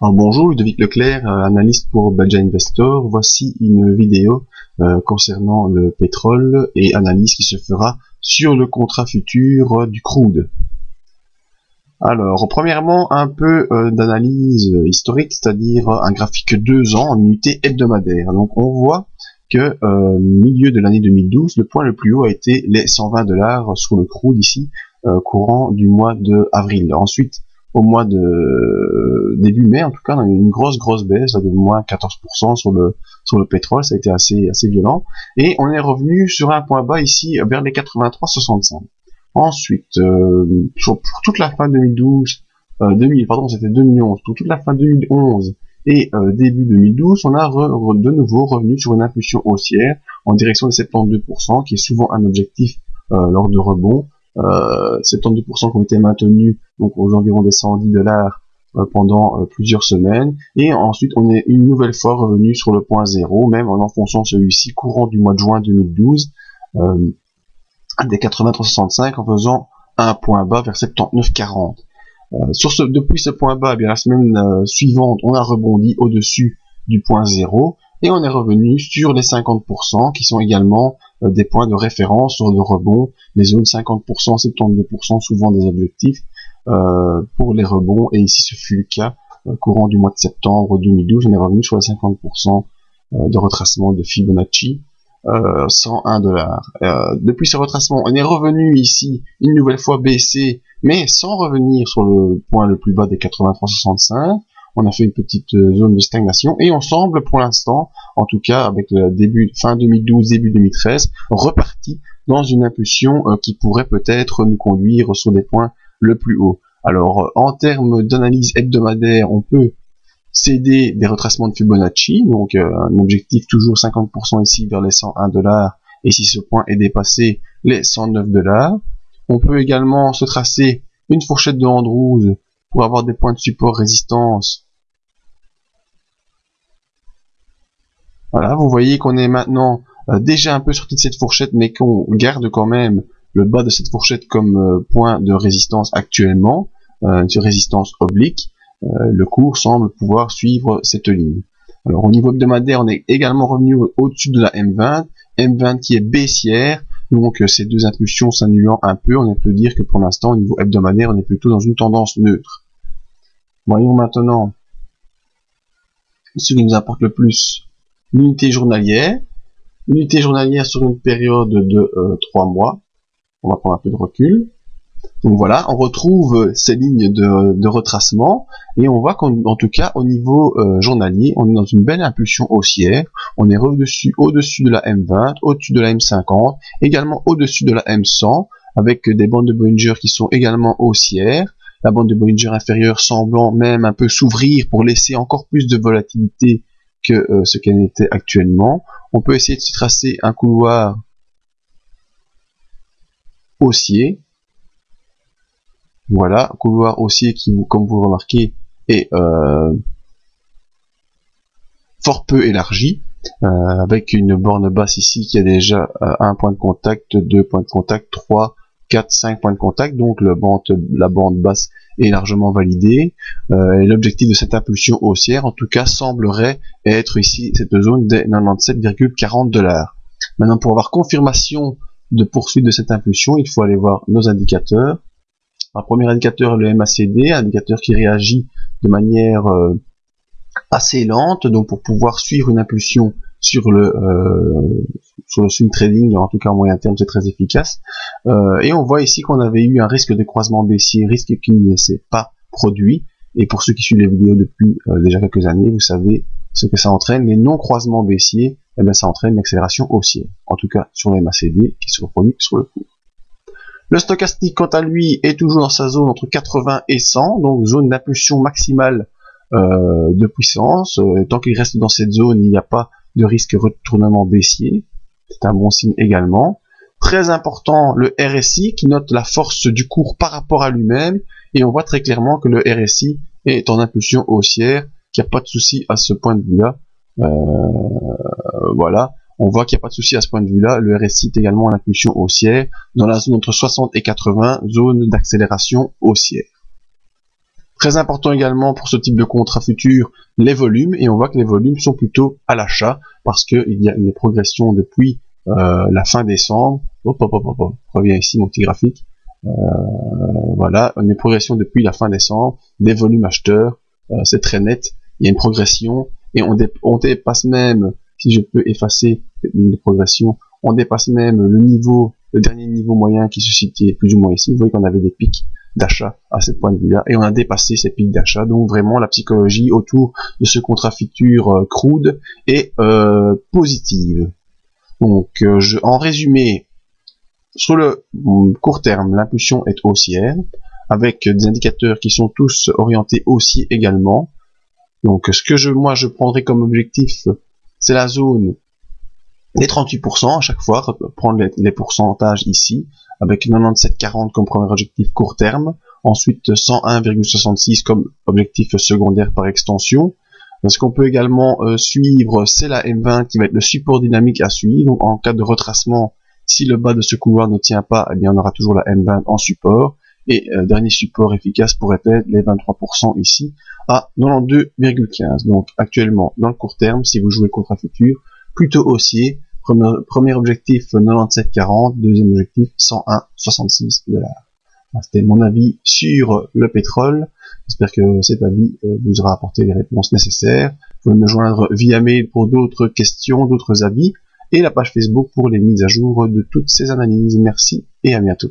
Alors bonjour, Ludovic Leclerc, analyste pour Belgia Investor. Voici une vidéo concernant le pétrole et analyse qui se fera sur le contrat futur du crude. Alors, premièrement, un peu d'analyse historique, c'est-à-dire un graphique 2 ans en unité hebdomadaire. Donc on voit que milieu de l'année 2012, le point le plus haut a été les $120 sur le crude ici, courant du mois de avril. Ensuite, au mois de début mai, en tout cas, on a eu une grosse baisse là, de moins 14% sur le pétrole. Ça a été assez violent, et on est revenu sur un point bas ici vers les 83,65. Ensuite, pour toute la fin 2012, c'était 2011, pour toute la fin 2011 et début 2012, on a de nouveau revenu sur une impulsion haussière en direction des 72%, qui est souvent un objectif lors de rebond. 72% qui ont été maintenus donc aux environs des $110 pendant plusieurs semaines, et ensuite on est une nouvelle fois revenu sur le point zéro, même en enfonçant celui-ci courant du mois de juin 2012 des 83,65 en faisant un point bas vers 79,40. Depuis ce point bas, bien la semaine suivante, on a rebondi au-dessus du point zéro et on est revenu sur les 50% qui sont également des points de référence sur le rebond, les zones 50%, 72%, souvent des objectifs pour les rebonds, et ici ce fut le cas courant du mois de septembre 2012, on est revenu sur les 50% de retracement de Fibonacci. $101. Depuis ce retracement, on est revenu ici une nouvelle fois baissé, mais sans revenir sur le point le plus bas des 83,65. On a fait une petite zone de stagnation, et on semble pour l'instant, en tout cas avec le fin 2012, début 2013, reparti dans une impulsion qui pourrait peut-être nous conduire sur des points le plus haut. Alors en termes d'analyse hebdomadaire, on peut céder des retracements de Fibonacci, donc un objectif toujours 50% ici vers les $101, et si ce point est dépassé, les $109. On peut également se tracer une fourchette de Andrews pour avoir des points de support résistance. Voilà, vous voyez qu'on est maintenant déjà un peu sorti de cette fourchette, mais qu'on garde quand même le bas de cette fourchette comme point de résistance actuellement, une résistance oblique. Le cours semble pouvoir suivre cette ligne. Alors au niveau hebdomadaire, on est également revenu au-dessus de la M20 qui est baissière, donc ces deux impulsions s'annulant un peu, on peut dire que pour l'instant au niveau hebdomadaire, on est plutôt dans une tendance neutre. Voyons maintenant ce qui nous importe le plus, l'unité journalière. L'unité journalière sur une période de 3 mois. On va prendre un peu de recul. Donc voilà, on retrouve ces lignes de retracement, et on voit qu'en tout cas au niveau journalier, on est dans une belle impulsion haussière. On est au-dessus de la M20, au-dessus de la M50, également au-dessus de la M100, avec des bandes de Bollinger qui sont également haussières. La bande de Bollinger inférieure semblant même un peu s'ouvrir pour laisser encore plus de volatilité que ce qu'elle était actuellement. On peut essayer de se tracer un couloir haussier. Voilà, couloir haussier qui, comme vous le remarquez, est fort peu élargi, avec une borne basse ici qui a déjà un point de contact, 2 points de contact, 3, 4, 5 points de contact, donc la bande basse est largement validée. L'objectif de cette impulsion haussière, en tout cas, semblerait être ici cette zone des $97,40. Maintenant, pour avoir confirmation de poursuite de cette impulsion, il faut aller voir nos indicateurs. Un premier indicateur, le MACD, indicateur qui réagit de manière assez lente, donc pour pouvoir suivre une impulsion sur le swing trading, en tout cas en moyen terme, c'est très efficace. Et on voit ici qu'on avait eu un risque de croisement baissier, risque qui ne s'est pas produit. Et pour ceux qui suivent les vidéos depuis déjà quelques années, vous savez ce que ça entraîne. Les non-croisements baissiers, eh bien, ça entraîne une accélération haussière, en tout cas sur le MACD qui se reproduit sur le cours. Le stochastique, quant à lui, est toujours dans sa zone entre 80 et 100, donc zone d'impulsion maximale de puissance. Tant qu'il reste dans cette zone, il n'y a pas de risque retournement baissier. C'est un bon signe également. Très important, le RSI, qui note la force du cours par rapport à lui-même, et on voit très clairement que le RSI est en impulsion haussière, qu'il n'y a pas de souci à ce point de vue-là. Voilà. On voit qu'il n'y a pas de souci à ce point de vue-là. Le RSI est également en impulsion haussière dans la zone entre 60 et 80, zone d'accélération haussière. Très important également pour ce type de contrat futur, les volumes, et on voit que les volumes sont plutôt à l'achat, parce qu'il y a une progression depuis la fin décembre. Reviens ici mon petit graphique. Voilà, une progression depuis la fin décembre, des volumes acheteurs, c'est très net, il y a une progression, et on dépasse même, si je peux effacer cette ligne de progression, on dépasse même le dernier niveau moyen qui se situait plus ou moins ici. Vous voyez qu'on avait des pics d'achat à ce point de vue-là, et on a dépassé ces pics d'achat. Donc vraiment la psychologie autour de ce contrat futur crude est positive. Donc en résumé, sur le court terme, l'impulsion est haussière, avec des indicateurs qui sont tous orientés haussier également. Donc ce que moi je prendrai comme objectif, c'est la zone des 38% à chaque fois, prendre les pourcentages ici, avec 97,40 comme premier objectif court terme, ensuite 101,66 comme objectif secondaire par extension. Ce qu'on peut également suivre, c'est la M20 qui va être le support dynamique à suivre. Donc, en cas de retracement, si le bas de ce couloir ne tient pas, eh bien on aura toujours la M20 en support. Et dernier support efficace pourrait être les 23% ici à 92,15. Donc actuellement, dans le court terme, si vous jouez le contrat futur, plutôt haussier. Premier objectif 97,40, deuxième objectif 101,66 $. C'était mon avis sur le pétrole. J'espère que cet avis vous aura apporté les réponses nécessaires. Vous pouvez me joindre via mail pour d'autres questions, d'autres avis, et la page Facebook pour les mises à jour de toutes ces analyses. Merci et à bientôt.